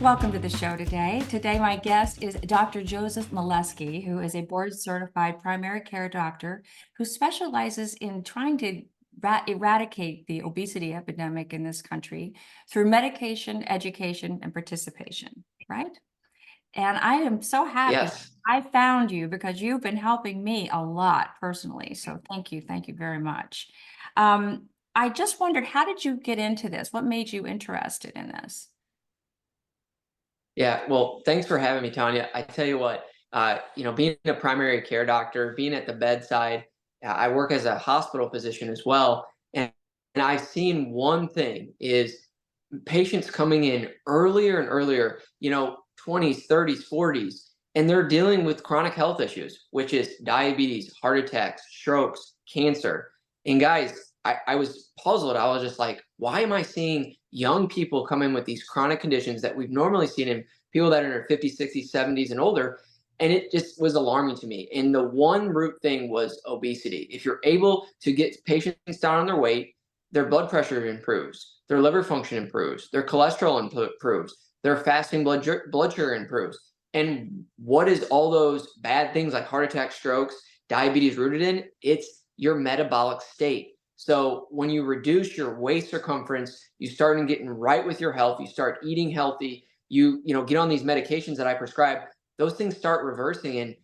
welcome to the show today. Today, my guest is Dr. Joseph Moleski, who is a board-certified primary care doctor who specializes in trying to eradicate the obesity epidemic in this country through medication, education, and participation, right? And I am so happy Yes. I found you because you've been helping me a lot personally. So thank you very much. I just wondered, how did you get into this? What made you interested in this? Yeah. Well, thanks for having me, Tanya. I tell you what, being a primary care doctor, being at the bedside, I work as a hospital physician as well. And I've seen one thing is patients coming in earlier and earlier, 20s, 30s, 40s, and they're dealing with chronic health issues, which is diabetes, heart attacks, strokes, cancer. And guys, I was puzzled. I was just like, why am I seeing young people come in with these chronic conditions that we've normally seen in people that are in their 50s, 60s, 70s, and older? And it just was alarming to me. And the one root thing was obesity. If you're able to get patients down on their weight, their blood pressure improves, their liver function improves, their cholesterol improves, their fasting blood sugar improves. And what is all those bad things like heart attack, strokes, diabetes rooted in? It's your metabolic state. So when you reduce your waist circumference, you start getting right with your health, you start eating healthy, you get on these medications that I prescribe, those things start reversing. And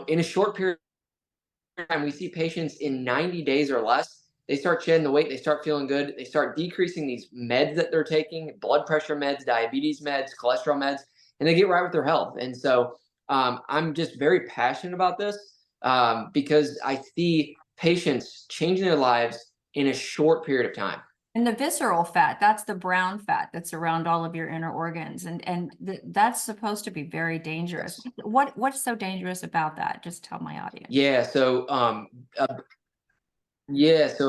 in a short period of time, we see patients in 90 days or less, they start shedding the weight, they start feeling good, they start decreasing these meds that they're taking, blood pressure meds, diabetes meds, cholesterol meds, and they get right with their health. And so I'm just very passionate about this because I see patients changing their lives in a short period of time. And the visceral fat, that's the brown fat that's around all of your inner organs. And that's supposed to be very dangerous. Yes. What's so dangerous about that? Just tell my audience. Yeah. So a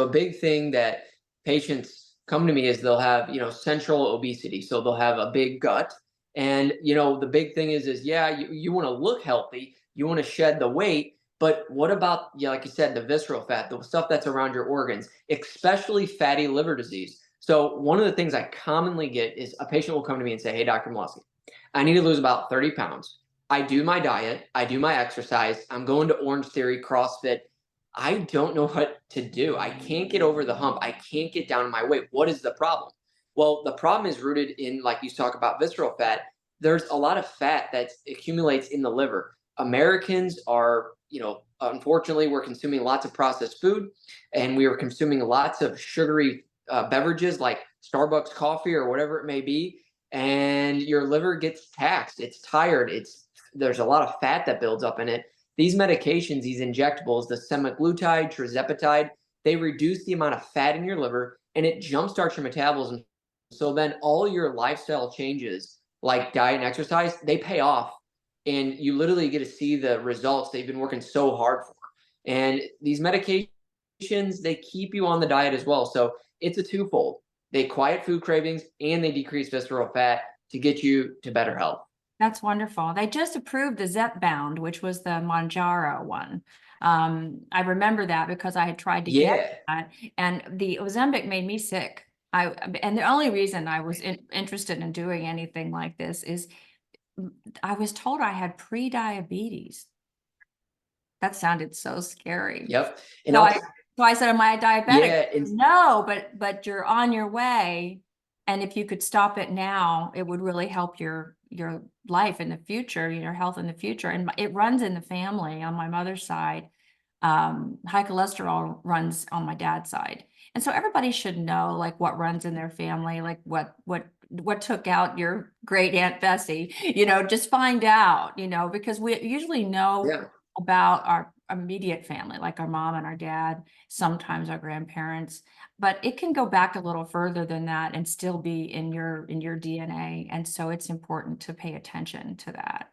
big thing that patients come to me is they'll have, central obesity. So they'll have a big gut. And, the big thing is yeah, you want to look healthy, you want to shed the weight, but what about, like you said, the visceral fat, the stuff that's around your organs, especially fatty liver disease. So one of the things I commonly get is a patient will come to me and say, "Hey, Dr. Moleski, I need to lose about 30 pounds. I do my diet, I do my exercise, I'm going to Orange Theory, CrossFit. I don't know what to do. I can't get over the hump. I can't get down to my weight. What is the problem?" Well, the problem is rooted in, like you talk about visceral fat. There's a lot of fat that accumulates in the liver. Americans are, unfortunately, we're consuming lots of processed food and we are consuming lots of sugary beverages like Starbucks coffee or whatever it may be. And your liver gets taxed. It's tired. There's a lot of fat that builds up in it. These medications, these injectables, the semaglutide, tirzepatide, they reduce the amount of fat in your liver and it jumpstarts your metabolism. So then all your lifestyle changes, like diet and exercise, they pay off. And you literally get to see the results they've been working so hard for. And these medications, they keep you on the diet as well. So it's a twofold. They quiet food cravings and they decrease visceral fat to get you to better health. That's wonderful. They just approved the Zepbound, which was the Mounjaro one. I remember that because I had tried to get that, and the Ozempic made me sick. And the only reason I was interested in doing anything like this is I was told I had pre-diabetes. That sounded so scary. Yep. And So I'll, I said, "Am I diabetic?" yeah. And No, but you're on your way. And if you could stop it now, it would really help your life in the future, your health in the future. And it runs in the family on my mother's side. High cholesterol runs on my dad's side. And so everybody should know like what runs in their family, like what took out your great Aunt Bessie, just find out, because we usually know yeah. about our immediate family, like our mom and our dad, sometimes our grandparents, but it can go back a little further than that and still be in your DNA. And so it's important to pay attention to that,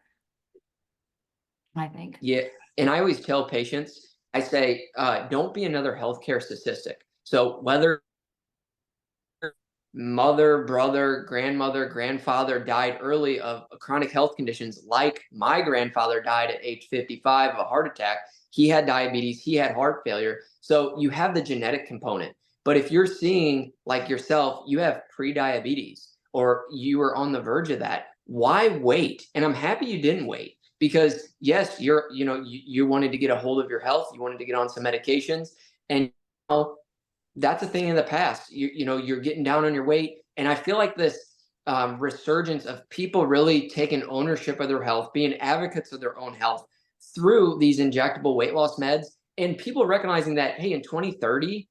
I think. Yeah. And I always tell patients, I say, don't be another healthcare statistic. So whether mother, brother, grandmother, grandfather died early of chronic health conditions, like my grandfather died at age 55 of a heart attack. He had diabetes, he had heart failure. So you have the genetic component. But if you're seeing, like yourself, you have pre-diabetes or you are on the verge of that, why wait? And I'm happy you didn't wait, because yes, you wanted to get a hold of your health, you wanted to get on some medications, and now that's a thing in the past. You're getting down on your weight, and I feel like this resurgence of people really taking ownership of their health, being advocates of their own health through these injectable weight loss meds, and people recognizing that, hey, in 2030,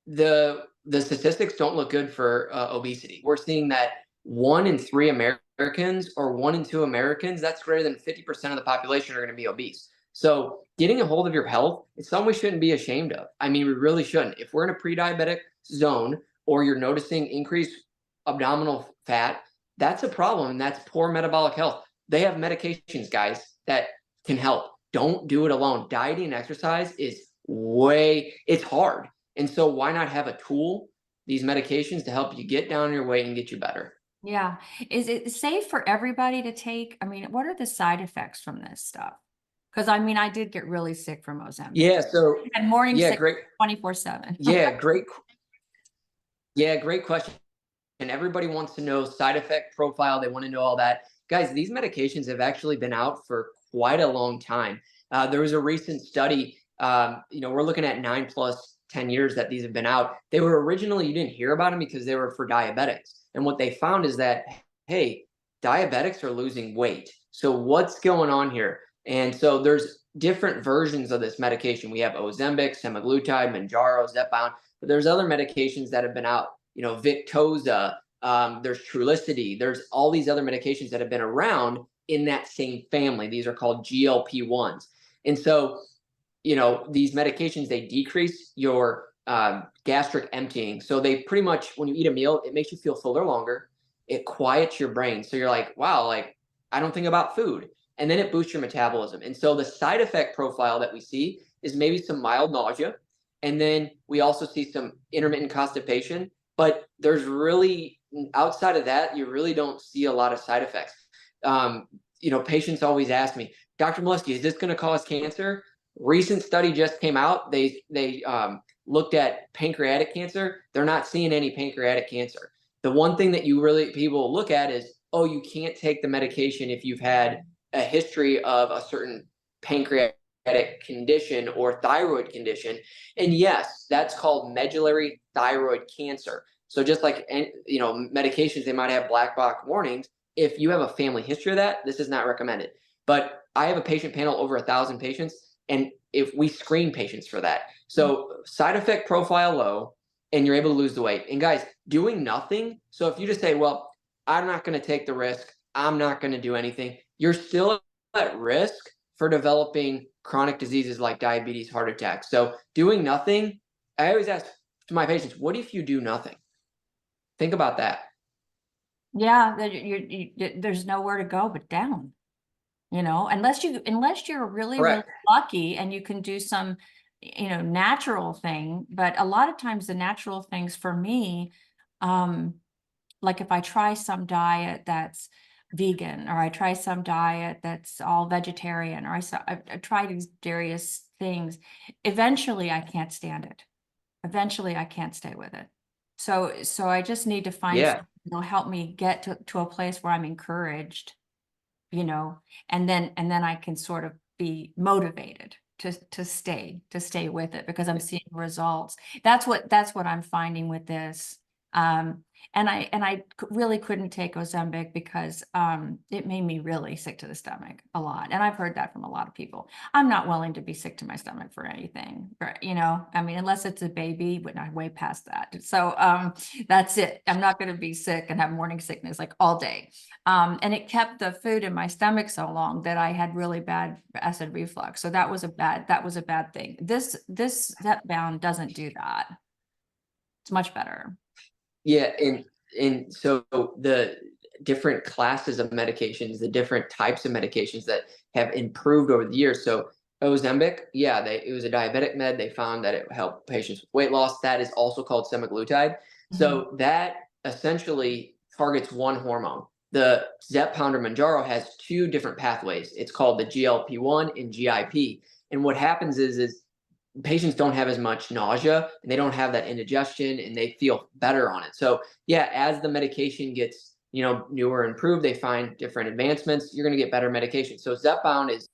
the statistics don't look good for obesity. We're seeing that 1 in 3 Americans, or 1 in 2 Americans, that's greater than 50% of the population, are going to be obese. So getting a hold of your health is something we shouldn't be ashamed of. I mean, we really shouldn't. If we're in a pre-diabetic zone, or you're noticing increased abdominal fat, that's a problem, and that's poor metabolic health. They have medications, guys, that can help. Don't do it alone. Dieting and exercise it's hard. And so why not have a tool, these medications, to help you get down your weight and get you better? Yeah. Is it safe for everybody to take? I mean, what are the side effects from this stuff? Because I mean, I did get really sick from Ozempic. Yeah, so I had morning yeah, sick great. 24/7. Yeah, great question. And everybody wants to know side effect profile. They want to know all that. Guys, these medications have actually been out for quite a long time. There was a recent study, we're looking at 9 plus 10 years that these have been out. They were originally, you didn't hear about them because they were for diabetics. And what they found is that, hey, diabetics are losing weight. So what's going on here? And so there's different versions of this medication. We have Ozempic, semaglutide, Mounjaro, Zepbound, but there's other medications that have been out, Victoza, there's Trulicity, there's all these other medications that have been around in that same family. These are called GLP-1s. And so, these medications, they decrease your gastric emptying. So they pretty much, when you eat a meal, it makes you feel fuller longer. It quiets your brain. So you're like, wow, like I don't think about food. And then it boosts your metabolism. And so the side effect profile that we see is maybe some mild nausea. And then we also see some intermittent constipation. But there's really, outside of that, you really don't see a lot of side effects. Patients always ask me, Dr. Moleski, is this going to cause cancer? Recent study just came out. They looked at pancreatic cancer. They're not seeing any pancreatic cancer. The one thing that people look at is, oh, you can't take the medication if you've had a history of a certain pancreatic condition or thyroid condition. And yes, that's called medullary thyroid cancer. So just like, medications, they might have black box warnings. If you have a family history of that, this is not recommended. But I have a patient panel, over 1,000 patients, and if we screen patients for that. So side effect profile low, and you're able to lose the weight. And guys, doing nothing. So if you just say, well, I'm not going to take the risk, I'm not going to do anything, you're still at risk for developing chronic diseases like diabetes, heart attack. So doing nothing, I always ask to my patients, what if you do nothing? Think about that. Yeah, there's nowhere to go but down. Unless you're really, really Correct. lucky and you can do some, natural thing. But a lot of times the natural things for me, like if I try some diet that's vegan, or I try some diet that's all vegetarian, or I try these various things, eventually I can't stand it. Eventually I can't stay with it. So I just need to find Yeah. something that'll help me get to a place where I'm encouraged, and then I can sort of be motivated to stay with it, because I'm seeing results. That's what I'm finding with this. And I really couldn't take Ozempic because it made me really sick to the stomach a lot. And I've heard that from a lot of people. I'm not willing to be sick to my stomach for anything, but I mean, unless it's a baby, but I'm way past that. So that's it. I'm not going to be sick and have morning sickness like all day. And it kept the food in my stomach so long that I had really bad acid reflux. So that was a bad thing. This Zepbound doesn't do that. It's much better. Yeah, and so the different classes of medications, the different types of medications that have improved over the years. So Ozempic, yeah, it was a diabetic med. They found that it helped patients with weight loss. That is also called semaglutide. So that essentially targets one hormone. The Zepbound or Mounjaro has 2 different pathways. It's called the GLP-1 and GIP. And what happens is patients don't have as much nausea, and they don't have that indigestion, and they feel better on it. So yeah, as the medication gets newer, improved. They find different advancements. You're going to get better medication. So Zepbound is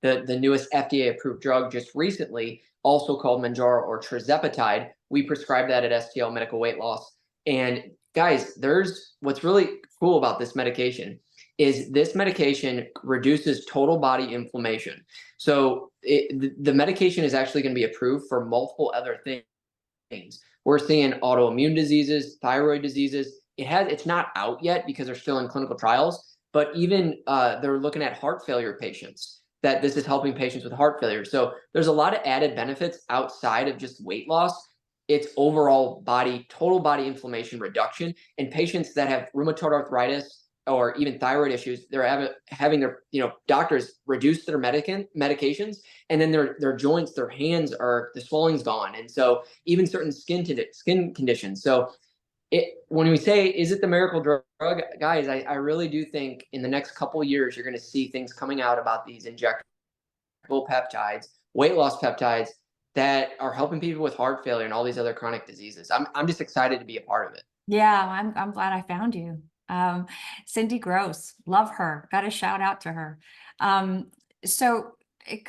the newest FDA approved drug just recently, also called Manjaro or tirzepatide. We prescribe that at STL Medical Weight Loss. And guys, there's what's really cool about this medication is this medication reduces total body inflammation. So the medication is actually going to be approved for multiple other things. We're seeing autoimmune diseases, thyroid diseases. It's not out yet because they're still in clinical trials, but even they're looking at heart failure patients, that this is helping patients with heart failure. So there's a lot of added benefits outside of just weight loss. It's overall total body inflammation reduction. And patients that have rheumatoid arthritis or even thyroid issues, they're having their doctors reduce their medications, and then their joints, their hands, the swelling's gone, and so even certain skin conditions. So when we say, is it the miracle drug, guys, I really do think in the next couple of years you're going to see things coming out about these injectable peptides, weight loss peptides that are helping people with heart failure and all these other chronic diseases. I'm just excited to be a part of it. Yeah, I'm glad I found you. Cindy Gross, love her. Got a shout out to her. So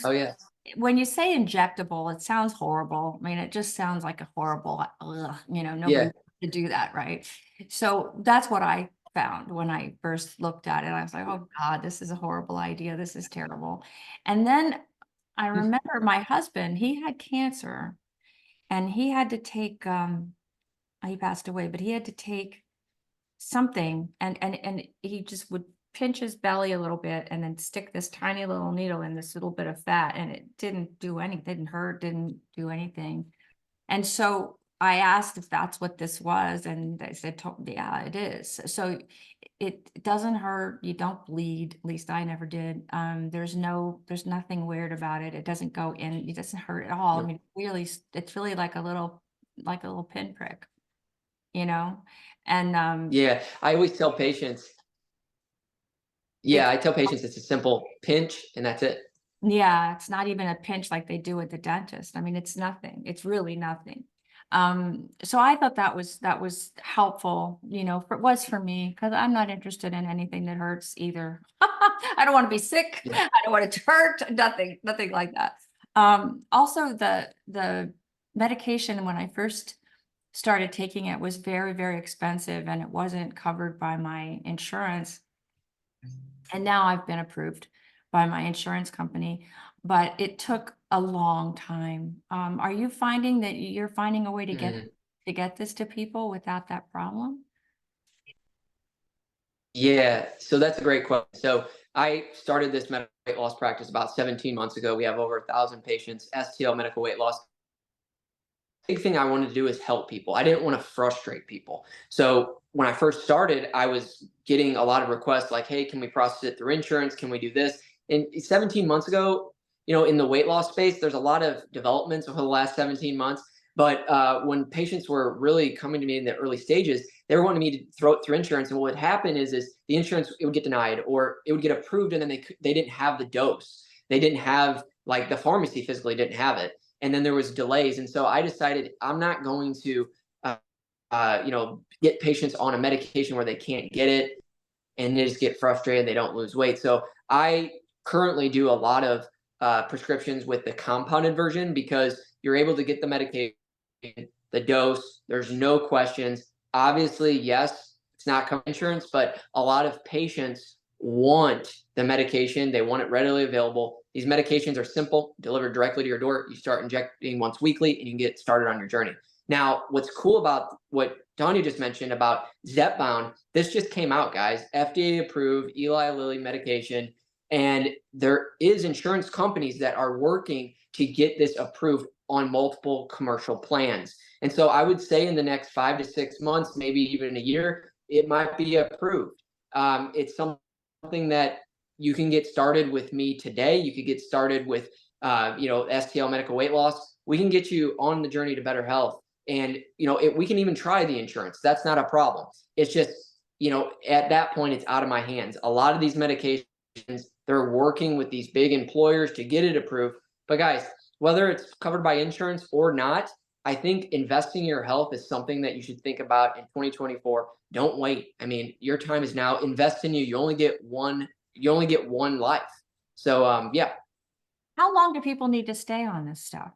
Oh yeah. when you say injectable, it sounds horrible. I mean, it just sounds like a horrible, nobody Yeah. wants to do that, right? So that's what I found when I first looked at it. I was like, oh God, this is a horrible idea. This is terrible. And then I remember my husband, he had cancer and he had to take, he passed away, but he had to take something and he just would pinch his belly a little bit and then stick this tiny little needle in this little bit of fat, and it didn't do anything, didn't hurt, didn't do anything. And so I asked if that's what this was, and they said, yeah, it is. So it doesn't hurt, you don't bleed, at least I never did. There's nothing weird about it. It doesn't go in, it doesn't hurt at all. I mean, really, it's really like a little pinprick, and Yeah, I always tell patients. Yeah, I tell patients it's a simple pinch and that's it. yeah, it's not even a pinch like they do at the dentist. I mean, it's nothing. It's really nothing. So I thought that was helpful, for me, because I'm not interested in anything that hurts either. I don't want to be sick. Yeah. I don't want it to hurt. Nothing like that. Also the medication when I first started taking it was very, very expensive, and it wasn't covered by my insurance. And now I've been approved by my insurance company, but it took a long time. Are you finding that you're finding a way to get this to people without that problem? Yeah, so that's a great question. So I started this medical weight loss practice about 17 months ago. We have over 1,000 patients, STL medical weight loss. Big thing I wanted to do is help people. I didn't want to frustrate people. So when I first started, I was getting a lot of requests like, hey, can we process it through insurance? Can we do this? And 17 months ago, in the weight loss space, there's a lot of developments over the last 17 months. But when patients were really coming to me in the early stages, they were wanting me to throw it through insurance. And what would happen is the insurance, it would get denied, or it would get approved, and then they didn't have the dose. They didn't have, like, the pharmacy physically didn't have it. And then there was delays. And so I decided I'm not going to, get patients on a medication where they can't get it and they just get frustrated. They don't lose weight. So I currently do a lot of prescriptions with the compounded version because you're able to get the medication, the dose. There's no questions. Obviously, yes, it's not covered insurance, but a lot of patients want the medication. They want it readily available. These medications are simple, delivered directly to your door. You start injecting once weekly and you can get started on your journey. Now, what's cool about what Tonja just mentioned about Zepbound, this just came out, guys. FDA approved, Eli Lilly medication. And there is insurance companies that are working to get this approved on multiple commercial plans. And so I would say in the next 5 to 6 months, maybe even a year, it might be approved. It's something that you can get started with me today. You could get started with, STL medical weight loss. We can get you on the journey to better health. And, we can even try the insurance. That's not a problem. It's just, at that point, it's out of my hands. A lot of these medications, they're working with these big employers to get it approved. But guys, whether it's covered by insurance or not, I think investing in your health is something that you should think about in 2024. Don't wait. I mean, your time is now. Invest in you. You only get one life. So yeah. How long do people need to stay on this stuff?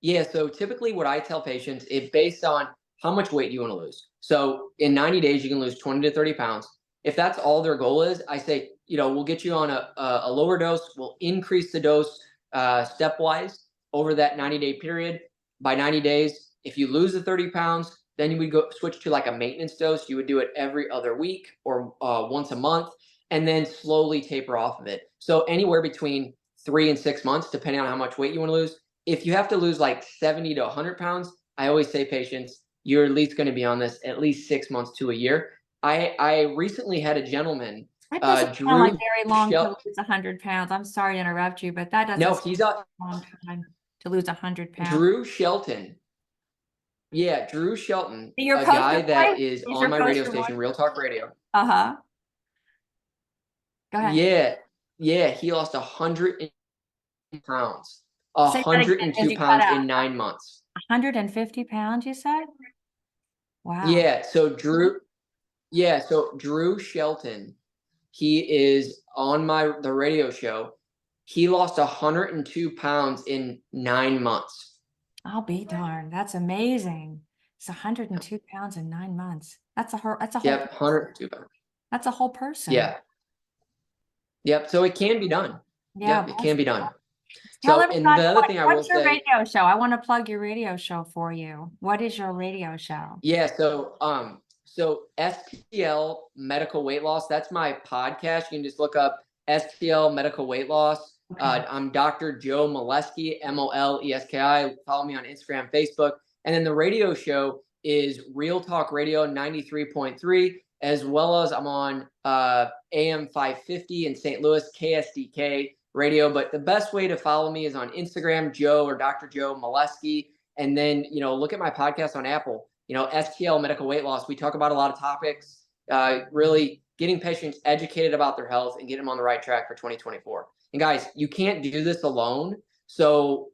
Yeah, so typically what I tell patients is based on how much weight you want to lose. So in 90 days, you can lose 20 to 30 pounds. If that's all their goal is, I say, we'll get you on a lower dose. We'll increase the dose stepwise over that 90-day period. By 90 days, if you lose the 30 pounds, then you would go switch to like a maintenance dose. You would do it every other week or once a month, and then slowly taper off of it. So anywhere between 3 and 6 months, depending on how much weight you want to lose. If you have to lose like 70 to 100 pounds, I always say patients, you're at least going to be on this at least 6 months to a year. I recently had a gentleman, That doesn't sound like Drew very long to Shel. lose 100 pounds. I'm sorry to interrupt you, but that doesn't No, sound he's like a long time to lose 100 pounds. Drew Shelton. Yeah, Drew Shelton, Your a poster guy that boy? is He's on your my radio poster boy? station, Real Talk Radio. Uh-huh. Go ahead. Yeah, yeah, he lost 100 pounds, a Say that hundred again and as two you cut pounds out. in 9 months. 150 pounds, you said? Wow. Yeah, so Drew Shelton, he is on the radio show. He lost 102 pounds in 9 months. I'll be darned. That's amazing. It's 102 pounds in 9 months. That's a whole Yep, 102 pounds. that's a whole person. Yeah. Yep. So it can be done. Yeah, Yep, it bless can be you. done. Tell So, and everybody the other thing I will what's your say, radio show? I want to plug your radio show for you. What is your radio show? yeah, so STL Medical Weight Loss, that's my podcast. You can just look up STL Medical Weight Loss. Okay. I'm Dr. Joe Moleski, Moleski. Follow me on Instagram, Facebook. And then the radio show is Real Talk Radio 93.3, as well as I'm on AM 550 in St. Louis, KSDK radio. But the best way to follow me is on Instagram, Joe or Dr. Joe Moleski. And then, look at my podcast on Apple, STL Medical Weight Loss. We talk about a lot of topics, really getting patients educated about their health and get them on the right track for 2024. And guys, you can't do this alone. So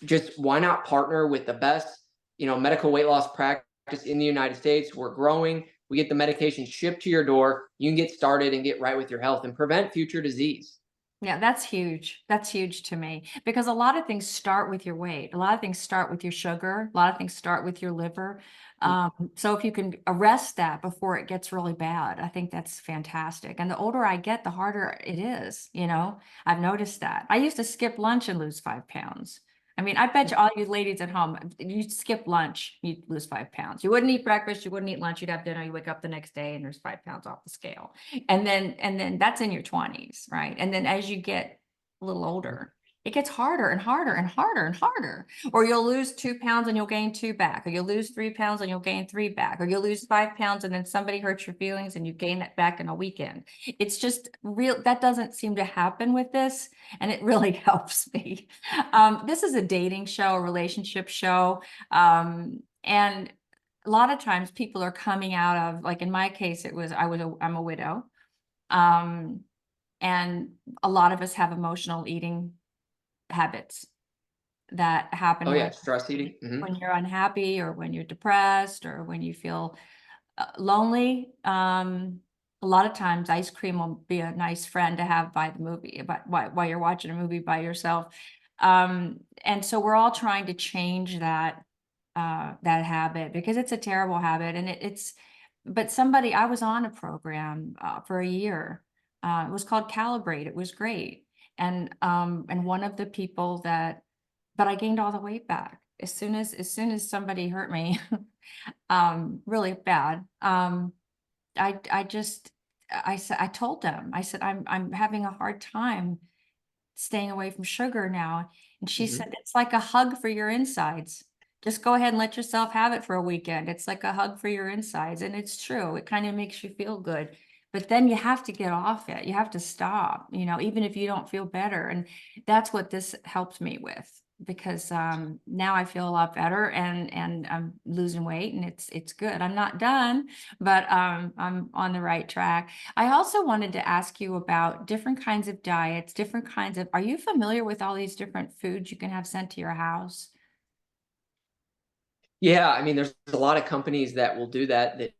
just why not partner with the best, medical weight loss practice in the United States? We're growing. We get the medication shipped to your door. You can get started and get right with your health and prevent future disease. Yeah, that's huge. That's huge to me because a lot of things start with your weight. A lot of things start with your sugar. A lot of things start with your liver. So if you can arrest that before it gets really bad, I think that's fantastic. And the older I get, the harder it is. I've noticed that. I used to skip lunch and lose 5 pounds. I mean, I bet you all you ladies at home, you skip lunch, you'd lose 5 pounds. You wouldn't eat breakfast, you wouldn't eat lunch, you'd have dinner, you wake up the next day and there's 5 pounds off the scale. And then that's in your 20s, right? And then as you get a little older, it gets harder and harder and harder and harder. Or you'll lose 2 pounds and you'll gain 2 back, or you'll lose 3 pounds and you'll gain 3 back, or you'll lose 5 pounds and then somebody hurts your feelings and you gain that back in a weekend. It's just real. That doesn't seem to happen with this, and it really helps me. This is a dating show, a relationship show, and a lot of times people are coming out of, like in my case, I'm a widow. And a lot of us have emotional eating habits that happen Oh yeah, stress eating. when you're unhappy or when you're depressed or when you feel lonely. A lot of times ice cream will be a nice friend to have by the movie, but while you're watching a movie by yourself. And so we're all trying to change that habit because it's a terrible habit. And but I was on a program for a year. It was called Calibrate. It was great. And one of the people but I gained all the weight back as soon as somebody hurt me, really bad. I told them, I said, I'm having a hard time staying away from sugar now. And she said, it's like a hug for your insides. Just go ahead and let yourself have it for a weekend. It's like a hug for your insides. And it's true. It kind of makes you feel good. But then you have to get off it. You have to stop, even if you don't feel better. And that's what this helped me with, because now I feel a lot better and I'm losing weight and it's good. I'm not done, but I'm on the right track. I also wanted to ask you about different kinds of diets, are you familiar with all these different foods you can have sent to your house? Yeah, I mean, there's a lot of companies that will do that. That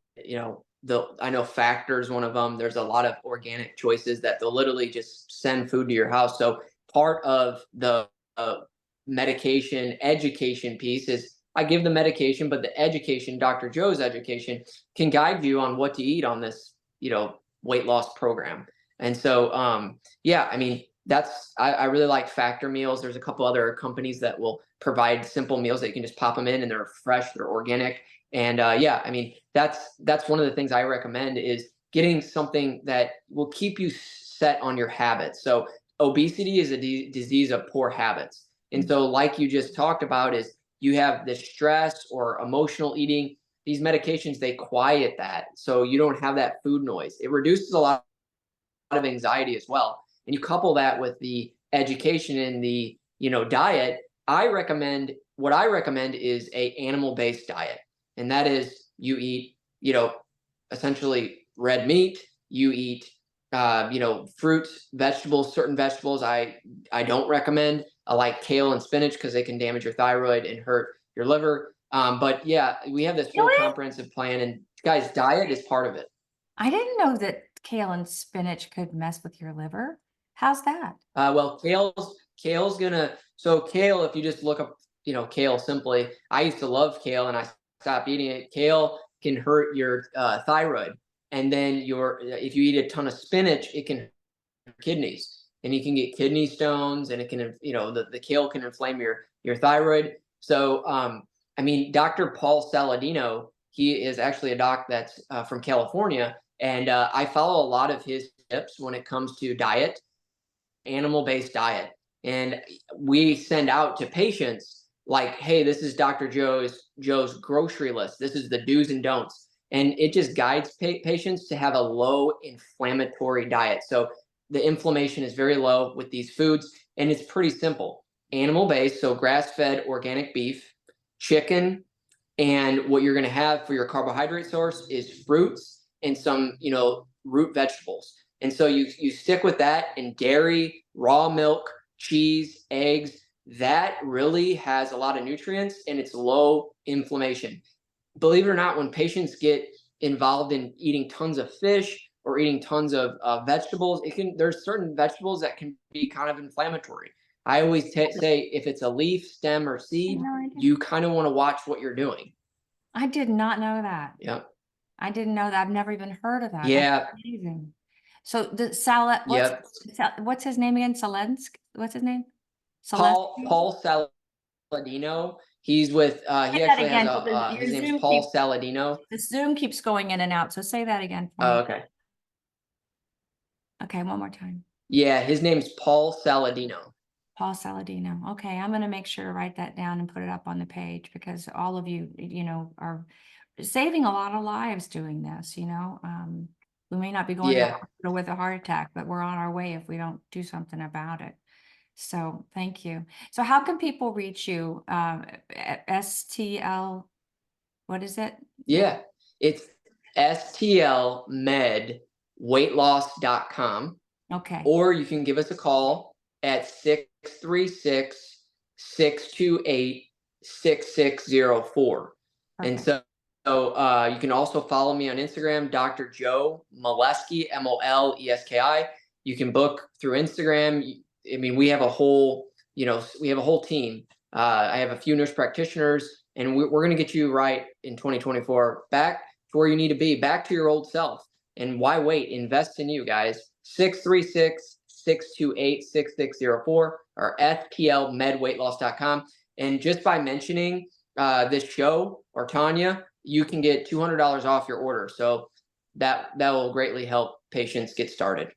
I know Factor's one of them. There's a lot of organic choices that they'll literally just send food to your house. So part of the medication education piece is I give the medication, but the education, Dr. Joe's education, can guide you on what to eat on this, weight loss program. And so, yeah, I mean, I really like Factor meals. There's a couple other companies that will provide simple meals that you can just pop them in and they're fresh, they're organic. And yeah, I mean, that's one of the things I recommend is getting something that will keep you set on your habits. So obesity is a disease of poor habits. And so, like you just talked about, is you have the stress or emotional eating. These medications, they quiet that, so you don't have that food noise. It reduces a lot of anxiety as well. And you couple that with the education and the diet. What I recommend is a animal based diet, and that is you eat essentially red meat. You eat fruits, vegetables, certain vegetables. I don't recommend like kale and spinach because they can damage your thyroid and hurt your liver. But yeah, we have this whole Really? comprehensive plan, and guys, diet is part of it. I didn't know that kale and spinach could mess with your liver. How's that? Well, kale's gonna so kale. If you just look up, kale simply. I used to love kale, and I stopped eating it. Kale can hurt your thyroid, and then if you eat a ton of spinach, it can hurt your kidneys, and you can get kidney stones, and it can the kale can inflame your thyroid. So I mean, Dr. Paul Saladino, he is actually a doc that's from California, and I follow a lot of his tips when it comes to diet, animal-based diet. And we send out to patients like, hey, this is Dr. Joe's grocery list. This is the do's and don'ts. And it just guides patients to have a low inflammatory diet. So the inflammation is very low with these foods, and it's pretty simple. Animal-based, so grass-fed organic beef, chicken, and what you're going to have for your carbohydrate source is fruits and some, root vegetables. And so you stick with that, and dairy, raw milk, cheese, eggs. That really has a lot of nutrients and it's low inflammation. Believe it or not, when patients get involved in eating tons of fish or eating tons of vegetables, there's certain vegetables that can be kind of inflammatory. I always say if it's a leaf, stem, or seed, No idea. you kind of want to watch what you're doing. I did not know that. Yep. I didn't know that. I've never even heard of that. That's Yeah. amazing. So the salad, Yep. what's his name again? What's his name? Paul Saladino. He's with he Say that actually has again. a his name's Paul Saladino. The Zoom keeps going in and out. So say that again for Oh, me. okay. Okay, one more time. Yeah, his name's Paul Saladino. Paul Saladino. Okay, I'm going to make sure to write that down and put it up on the page because all of you, are saving a lot of lives doing this. We may not be going to the Yeah. hospital with a heart attack, but we're on our way if we don't do something about it. So thank you. So how can people reach you? STL, what is it? Yeah. It's stlmedweightloss.com. Okay. Or you can give us a call at 636-628-6604. And so you can also follow me on Instagram, Dr. Joe Moleski, Moleski. You can book through Instagram. I mean, we have a whole team. I have a few nurse practitioners, and we're going to get you right in 2024, back to where you need to be, back to your old self. And why wait? Invest in you, guys. 636-628-6604 or stlmedweightloss.com. And just by mentioning this show or Tonja, you can get $200 off your order. So that will greatly help patients get started.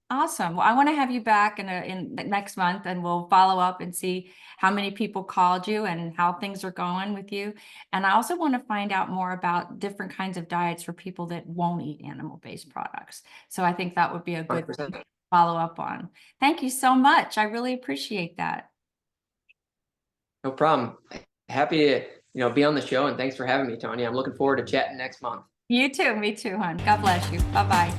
Awesome. Well, I want to have you back in next month, and we'll follow up and see how many people called you and how things are going with you. And I also want to find out more about different kinds of diets for people that won't eat animal-based products. So I think that would be a good 100%. follow up on. Thank you so much. I really appreciate that. No problem. Happy to be on the show, and thanks for having me, Tonja. I'm looking forward to chatting next month. You too. Me too, hon. God bless you. Bye-bye.